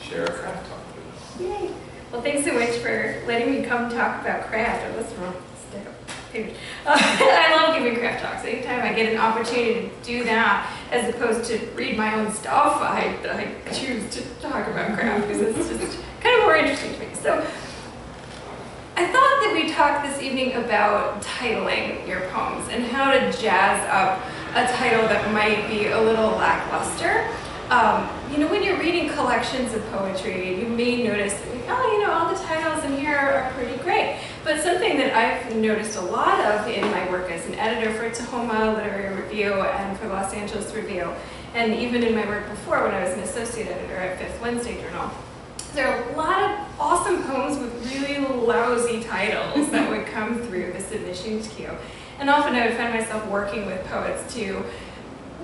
share a craft talk with us. Yay! Well, thanks so much for letting me come talk about craft. Oh, that's wrong. I love giving craft talks. Anytime I get an opportunity to do that, as opposed to read my own stuff, I choose to talk about craft because it's just kind of more interesting to me. So I thought that we'd talk this evening about titling your poems and how to jazz up a title that might be a little lackluster. You know, when you're reading collections of poetry, you may notice that, oh, you know, all the titles in here are pretty great. But something that I've noticed a lot of in my work as an editor for Tahoma Literary Review and for Los Angeles Review, and even in my work before when I was an associate editor at Fifth Wednesday Journal, there are a lot of awesome poems with really lousy titles that would come through the submissions queue. And often I would find myself working with poets to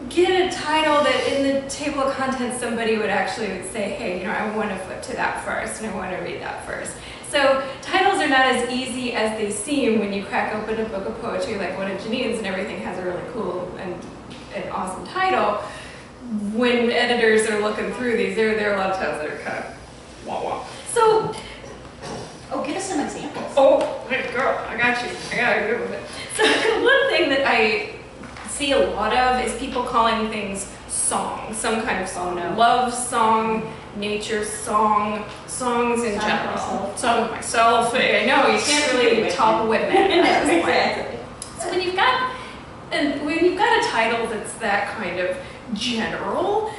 get a title that in the table of contents somebody would actually say, hey, you know, I want to flip to that first and I want to read that first. So titles are not as easy as they seem when you crack open a book of poetry like one of Janine's and everything has a really cool and awesome title. When editors are looking through these, there are a lot of titles that are kind of wah-wah. So, give us some examples. Oh, hey girl, I got you. I got a good with it. So one thing that I see a lot of is people calling things songs, some kind of song. Oh, no. Love song, nature song, songs in general. Song with myself. I know, you can't really top Whitman at this point. So when you've got a title that's that kind of general,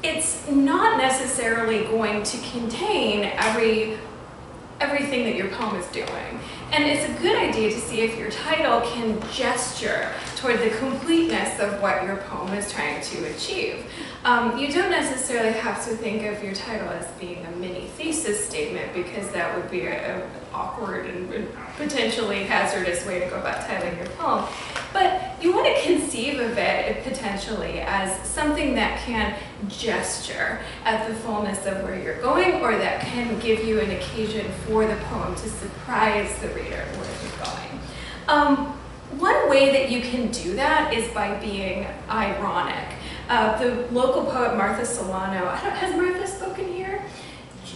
it's not necessarily going to contain everything that your poem is doing. And it's a good idea to see if your title can gesture toward the completeness of what your poem is trying to achieve. You don't necessarily have to think of your title as being a mini thesis statement because that would be an awkward and potentially hazardous way to go about titling your poem. But you want to conceive of it potentially as something that can gesture at the fullness of where you're going, or that can give you an occasion for the poem to surprise the reader where you're going. One way that you can do that is by being ironic. The local poet Martha Solano, has Martha spoken here?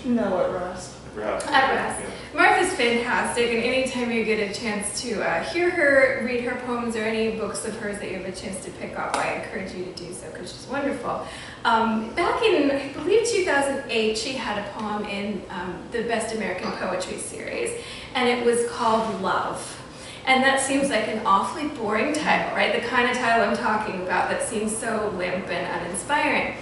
No, at Rust. At Rust. Martha's fantastic, and anytime you get a chance to hear her read her poems or any books of hers that you have a chance to pick up, I encourage you to do so because she's wonderful. Back in, I believe, 2008, she had a poem in the Best American Poetry series, and it was called Love. And that seems like an awfully boring title, right? The kind of title I'm talking about that seems so limp and uninspiring.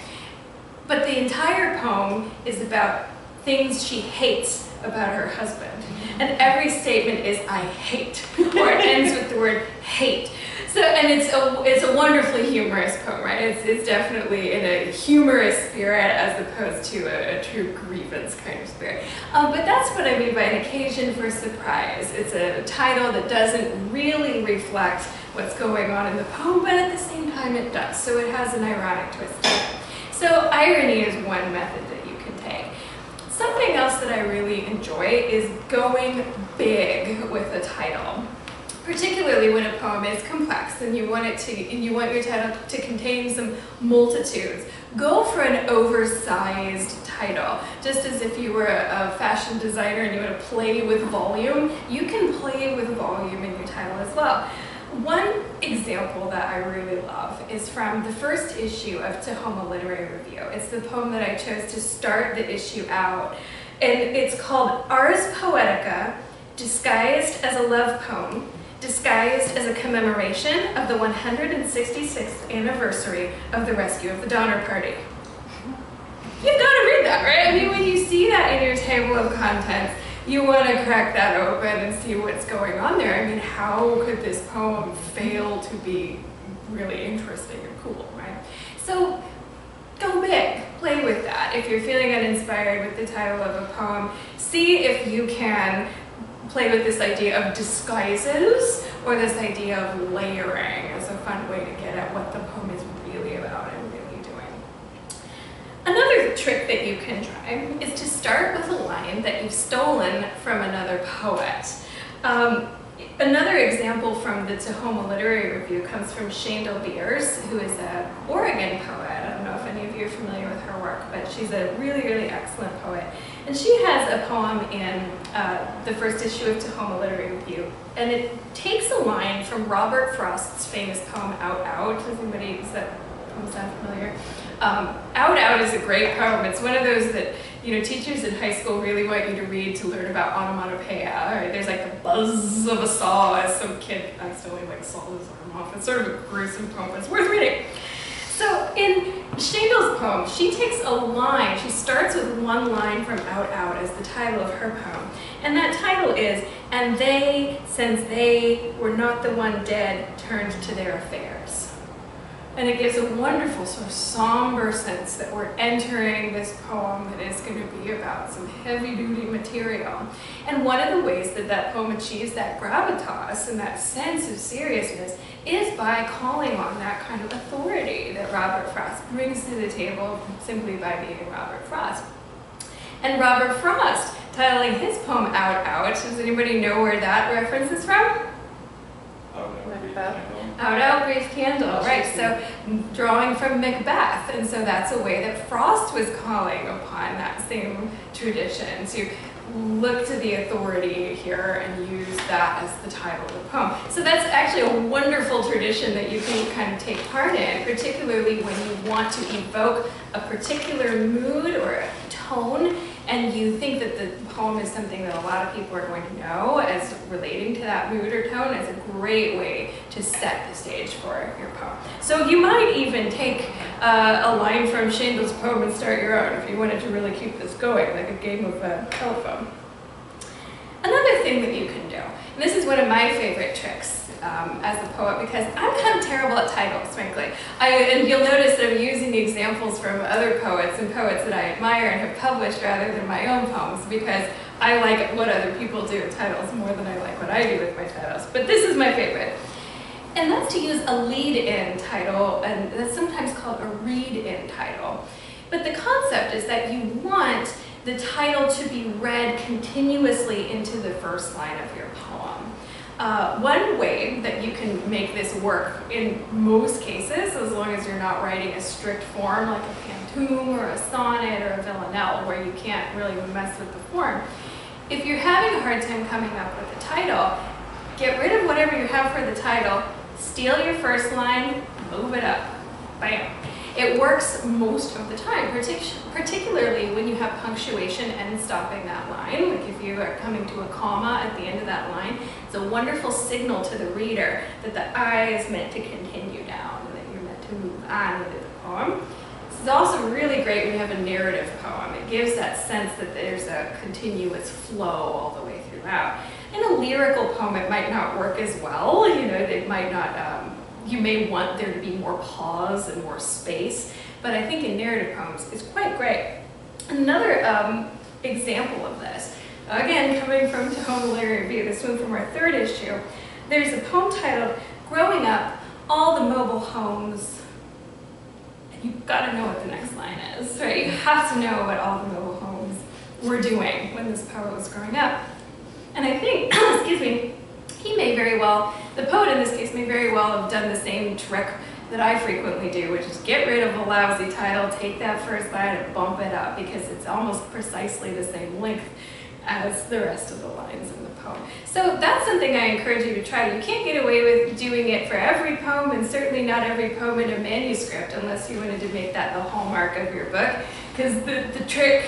But the entire poem is about things she hates about her husband. And every statement is, I hate, or it ends with the word hate. So, and it's a wonderfully humorous poem, right? It's definitely in a humorous spirit as opposed to a true grievance kind of spirit. But that's what I mean by an occasion for surprise. It's a title that doesn't really reflect what's going on in the poem, but at the same time it does. So it has an ironic twist to it. So irony is one method that you can take. Something else that I really enjoy is going big with a title. Particularly when a poem is complex and you want your title to contain some multitudes. Go for an oversized title. Just as if you were a fashion designer and you want to play with volume, you can play with volume in your title as well. One example that I really love is from the first issue of Tahoma Literary Review. It's the poem that I chose to start the issue out. And it's called Ars Poetica, disguised as a love poem, disguised as a commemoration of the 166th anniversary of the rescue of the Donner Party. You've got to read that, right? I mean, when you see that in your table of contents, you want to crack that open and see what's going on there. I mean, how could this poem fail to be really interesting and cool, right? So go big, play with that. If you're feeling uninspired with the title of a poem, see if you can play with this idea of disguises or this idea of layering as a fun way to get at what the poem is really about and really doing. Another trick that you can try is to start with a line that you've stolen from another poet. Another example from the Tahoma Literary Review comes from Shandel Beers, who is an Oregon poet. I don't know if any of you are familiar with her work, but she's a really, really excellent poet. And she has a poem in the first issue of Tahoma Literary Review, and it takes a line from Robert Frost's famous poem, Out Out. Does that poem sound familiar? Out Out is a great poem. It's one of those that teachers in high school really want you to read to learn about onomatopoeia. Right? There's like the buzz of a saw as some kid accidentally saw his arm off. It's sort of a gruesome poem, but it's worth reading. So in Shandel's poem, she takes a line. She starts with one line from Out Out as the title of her poem. And that title is, "And they, since they were not the one dead, turned to their affairs." And it gives a wonderful sort of somber sense that we're entering this poem that is going to be about some heavy-duty material. And one of the ways that that poem achieves that gravitas and that sense of seriousness is by calling on that kind of authority that Robert Frost brings to the table simply by being Robert Frost. And Robert Frost, titling his poem Out Out, does anybody know where that reference is from? Out Out, Brief Candle, right, so drawing from Macbeth, and so that's a way that Frost was calling upon that same tradition, to look to the authority here and use that as the title of the poem. So that's actually a wonderful tradition that you can kind of take part in, particularly when you want to evoke a particular mood or a tone, and you think that the poem is something that a lot of people are going to know as relating to that mood or tone. It's a great way to set the stage for your poem. So you might even take a line from Shandel's poem and start your own if you wanted to really keep this going, like a game of telephone. Another thing that you can do, and this is one of my favorite tricks as a poet, because I'm kind of terrible at titles, frankly. And you'll notice that I'm using examples from other poets and poets that I admire and have published rather than my own poems, because I like what other people do with titles more than I like what I do with my titles. But this is my favorite. And that's to use a lead-in title, and that's sometimes called a read-in title. But the concept is that you want the title to be read continuously into the first line of your poem. One way that you can make this work in most cases, as long as you're not writing a strict form like a pantoum or a sonnet or a villanelle where you can't really mess with the form, if you're having a hard time coming up with a title, get rid of whatever you have for the title, steal your first line, move it up. Bam. It works most of the time, particularly when you have punctuation and stopping that line. Like if you are coming to a comma at the end of that line, it's a wonderful signal to the reader that the I is meant to continue down and that you're meant to move on with the poem. This is also really great when you have a narrative poem. It gives that sense that there's a continuous flow all the way throughout. In a lyrical poem, it might not work as well. It might not, you may want there to be more pause and more space, but I think in narrative poems it's quite great. Another example of this, again coming from Tahoma Literary Review, this one from our third issue, there's a poem titled Growing Up, All the Mobile Homes, and you've got to know what the next line is, right? You have to know what all the mobile homes were doing when this poet was growing up. And I think, excuse me, he may very well, the poet in this case may very well have done the same trick that I frequently do, which is get rid of a lousy title, take that first line and bump it up, because it's almost precisely the same length as the rest of the lines in the poem. So that's something I encourage you to try. You can't get away with doing it for every poem, and certainly not every poem in a manuscript, unless you wanted to make that the hallmark of your book, because the trick,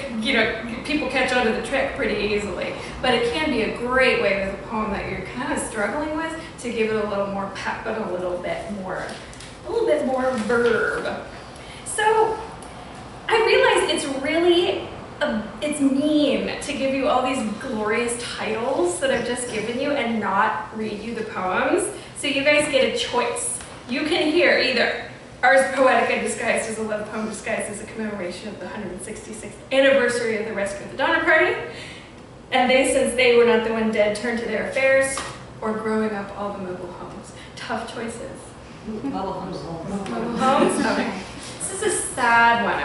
people catch on to the trick pretty easily. But it can be a great way with a poem that you're kind of struggling with to give it a little more pep and a little bit more verb. So I realize it's really it's mean to give you all these glorious titles that I've just given you and not read you the poems. So you guys get a choice. You can hear either Ars Poetica disguised as a love poem disguised as a commemoration of the 166th anniversary of the rescue of the Donner Party, and they, since they were not the one dead, turned to their affairs, or Growing Up, All the Mobile Homes. Tough choices. Mobile homes. Mobile homes? Okay. This is a sad one.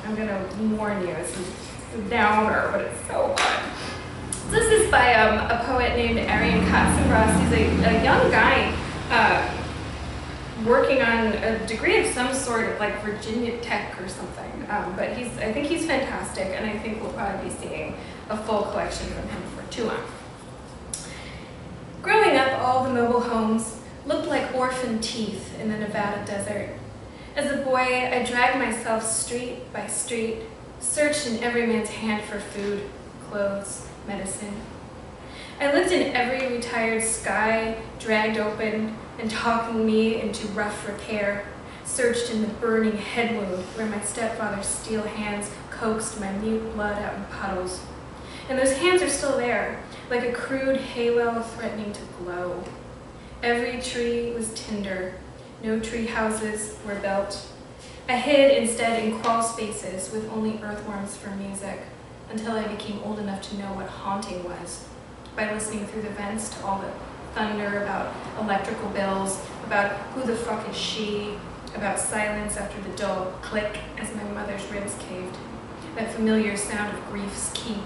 I'm gonna warn you. It's a downer, but it's so fun. So this is by a poet named Arian Katzenbras. He's a young guy working on a degree of some sort at like Virginia Tech or something. But I think he's fantastic, and I think we'll probably be seeing a full collection from him for too long. Growing up, all the mobile homes looked like orphan teeth in the Nevada desert. As a boy, I dragged myself street by street, searched in every man's hand for food, clothes, medicine. I lived in every retired sky, dragged open and talking me into rough repair, searched in the burning head wound where my stepfather's steel hands coaxed my mute blood out in puddles. And those hands are still there, like a crude halo threatening to glow. Every tree was tinder. No tree houses were built. I hid instead in crawl spaces with only earthworms for music until I became old enough to know what haunting was by listening through the vents to all the thunder about electrical bills, about who the fuck is she, about silence after the dull click as my mother's ribs caved. That familiar sound of grief's keep,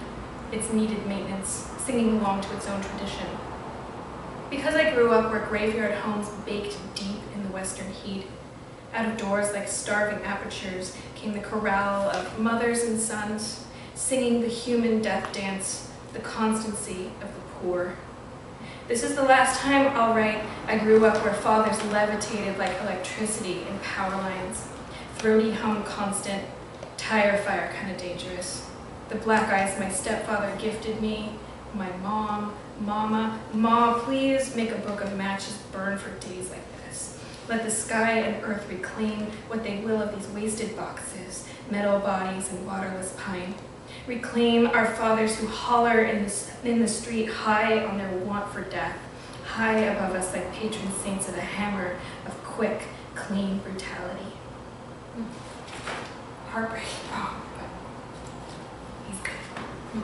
its needed maintenance, singing along to its own tradition. Because I grew up where graveyard homes baked deep in the western heat, out of doors like starving apertures came the chorale of mothers and sons, singing the human death dance, the constancy of the poor. This is the last time, all right, I grew up where fathers levitated like electricity in power lines, throaty hum constant, tire fire kind of dangerous. The black eyes my stepfather gifted me, my mom, mama, ma, please make a book of matches burn for days like this. Let the sky and earth reclaim what they will of these wasted boxes, metal bodies and waterless pine. Reclaim our fathers who holler in the street high on their want for death, high above us like patron saints of the hammer of quick, clean brutality. Heartbreaking poem, but he's good.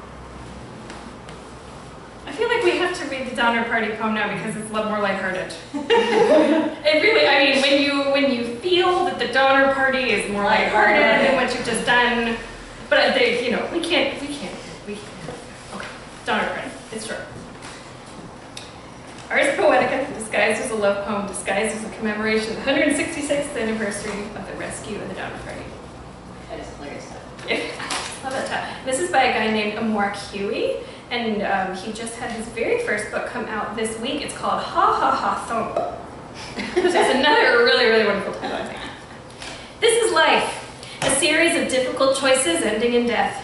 I feel like we have to read the Donner Party poem now because it's a lot more lighthearted. It really, I mean, when you feel that the Donner Party is more lighthearted than what you've just done, but they, you know, we can't. Okay, Donner Party, it's short. Ars Poetica, disguised as a love poem, disguised as a commemoration of the 166th anniversary of the rescue of the Donner Party. That is hilarious stuff. Yeah, love that title. This is by a guy named Amor Huey, and he just had his very first book come out this week. It's called Ha Ha Ha Thump, which is another really, really wonderful title, I think. This is life. A series of difficult choices ending in death.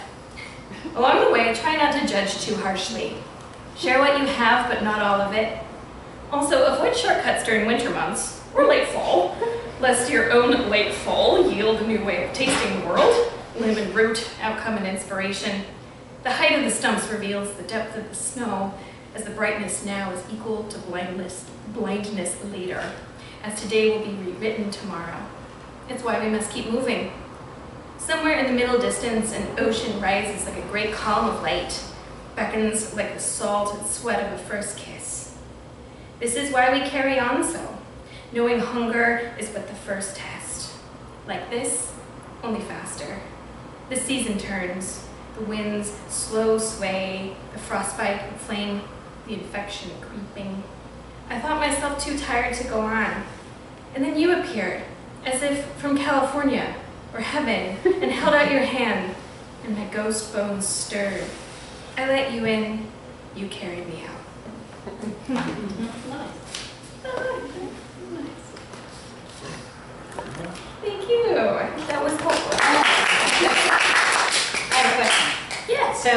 Along the way, try not to judge too harshly. Share what you have, but not all of it. Also, avoid shortcuts during winter months, or late fall, lest your own late fall yield a new way of tasting the world. Limb and root, outcome and inspiration. The height of the stumps reveals the depth of the snow, as the brightness now is equal to blindness later, as today will be rewritten tomorrow. It's why we must keep moving. Somewhere in the middle distance, an ocean rises like a great column of light, beckons like the salt and sweat of a first kiss. This is why we carry on so, knowing hunger is but the first test. Like this, only faster. The season turns, the winds slow sway, the frostbite and flame, the infection creeping. I thought myself too tired to go on, and then you appeared, as if from California, or heaven, and held out your hand, and my ghost bones stirred. I let you in, you carried me out. Nice. Thank you. I think that was helpful. I have a question. Yeah. So